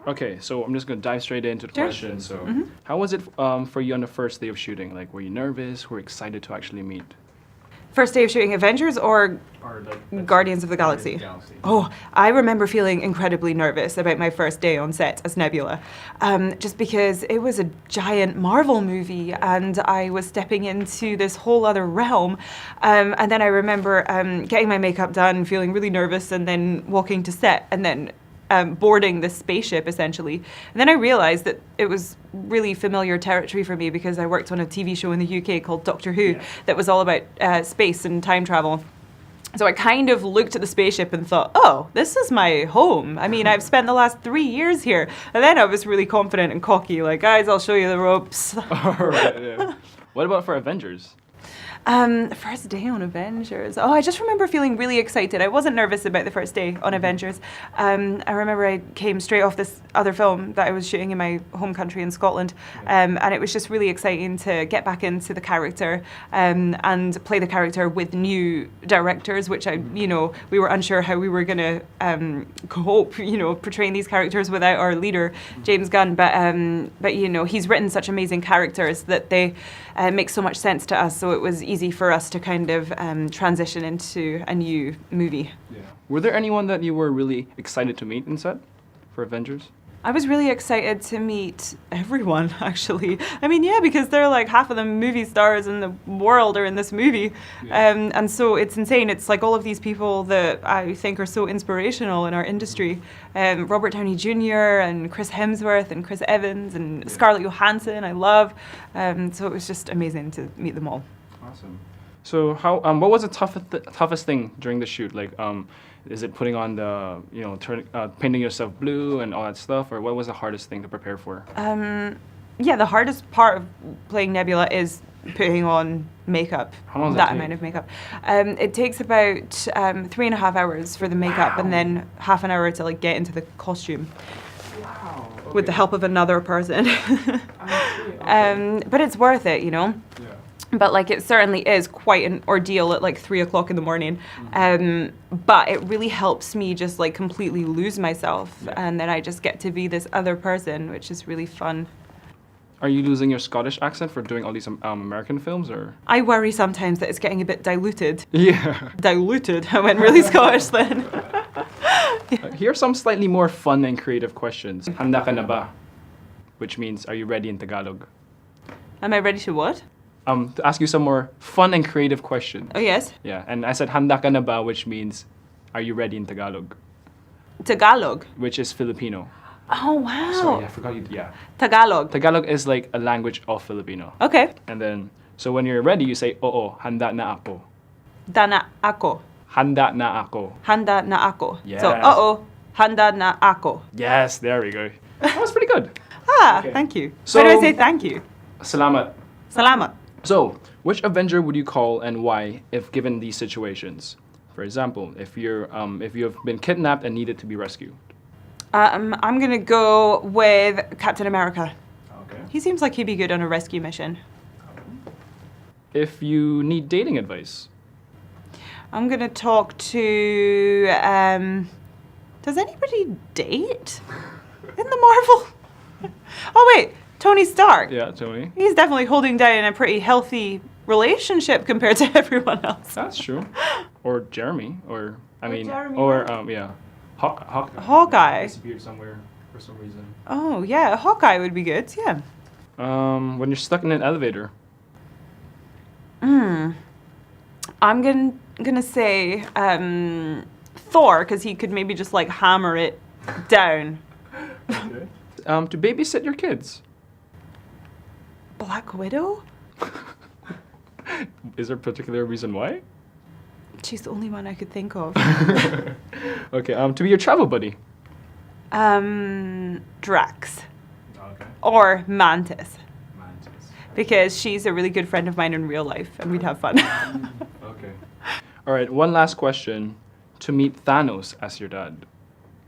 Okay, so I'm just gonna dive straight into the question. So, how was it for you on the first day of shooting? Like, were you nervous? Were you excited to actually meet? First day of shooting Avengers or Guardians of the Galaxy? Oh, I remember feeling incredibly nervous about my first day on set as Nebula, just because it was a giant Marvel movie and I was stepping into this whole other realm. And then I remember getting my makeup done, feeling really nervous, and then walking to set, and then boarding the spaceship, essentially. And then I realized that it was really familiar territory for me because I worked on a TV show in the UK called Doctor Who that was all about space and time travel. So I kind of looked at the spaceship and thought, oh, this is my home. I mean, I've spent the last 3 years here. And then I was really confident and cocky, like, guys, I'll show you the ropes. All right, yeah. What about for Avengers? First day on Avengers. Oh, I just remember feeling really excited. I wasn't nervous about the first day on Avengers. I remember I came straight off this other film that I was shooting in my home country in Scotland, and it was just really exciting to get back into the character and play the character with new directors, which we were unsure how we were going to cope, portraying these characters without our leader, James Gunn. But he's written such amazing characters that they make so much sense to us. So it was easy for us to kind of transition into a new movie. Yeah. Were there anyone that you were really excited to meet in set for Avengers? I was really excited to meet everyone, actually. I mean, yeah, because they're like half of the movie stars in the world are in this movie. Yeah. And so it's insane. It's like all of these people that I think are so inspirational in our industry. Robert Downey Jr. and Chris Hemsworth and Chris Evans and Scarlett Johansson, I love. So it was just amazing to meet them all. Awesome. So what was the toughest thing during the shoot? Like, is it putting on the, painting yourself blue and all that stuff? Or what was the hardest thing to prepare for? The hardest part of playing Nebula is putting on makeup. How long does that take? Amount of makeup. It takes about 3.5 hours for the makeup, and then half an hour to like get into the costume. Wow. Okay. With the help of another person. Okay. But it's worth it, Yeah. But like it certainly is quite an ordeal at like 3 o'clock in the morning. But it really helps me just like completely lose myself, and then I just get to be this other person, which is really fun. Are you losing your Scottish accent for doing all these American films, or? I worry sometimes that it's getting a bit diluted. Yeah. Diluted. I went really Scottish then. Here are some slightly more fun and creative questions. Handa ka na ba? Which means, are you ready in Tagalog? Am I ready to what? To ask you some more fun and creative questions. Oh, yes. Yeah, and I said handa ka na ba, which means, are you ready in Tagalog? Tagalog? Which is Filipino. Oh, wow. Sorry, I forgot you. Yeah. Tagalog. Tagalog is like a language of Filipino. Okay. And then, so when you're ready, you say, oo, handa na ako. Handa na ako. Handa na ako. Handa na ako. Yes. So, handa na ako. Yes, there we go. That was pretty good. Okay. Thank you. So, How do I say thank you? Salamat. Salamat. So, which Avenger would you call and why if given these situations? For example, if you have been kidnapped and needed to be rescued. I'm gonna go with Captain America. Okay. He seems like he'd be good on a rescue mission. If you need dating advice. I'm gonna talk to. Does anybody date in the Marvel? Oh wait, Tony Stark. Yeah, Tony. He's definitely holding down a pretty healthy relationship compared to everyone else. That's true. Or Jeremy, or Jeremy yeah, Hawkeye. Disappeared somewhere for some reason. Oh yeah, Hawkeye would be good. Yeah. When you're stuck in an elevator. I'm gonna say Thor, because he could maybe just like hammer it down. Okay. To babysit your kids. Black Widow? Is there a particular reason why? She's the only one I could think of. Okay. To be your travel buddy. Drax. Okay. Or Mantis. Mantis. Because she's a really good friend of mine in real life, and we'd have fun. Okay. All right. One last question. To meet Thanos as your dad,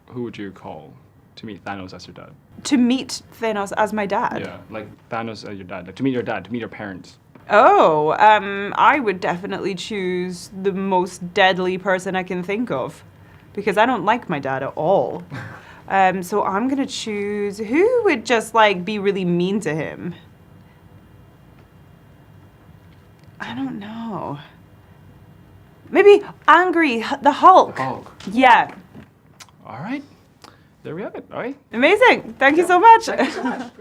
who would you call to meet Thanos as your dad? To meet Thanos as my dad? Yeah, like Thanos as your dad. Like, to meet your dad, to meet your parents. Oh, I would definitely choose the most deadly person I can think of, because I don't like my dad at all. So I'm gonna choose who would just like be really mean to him. I don't know. Maybe angry, the Hulk. Hulk. Yeah. All right. There we have it. All right. Amazing. Thank you so much. Thank you so much.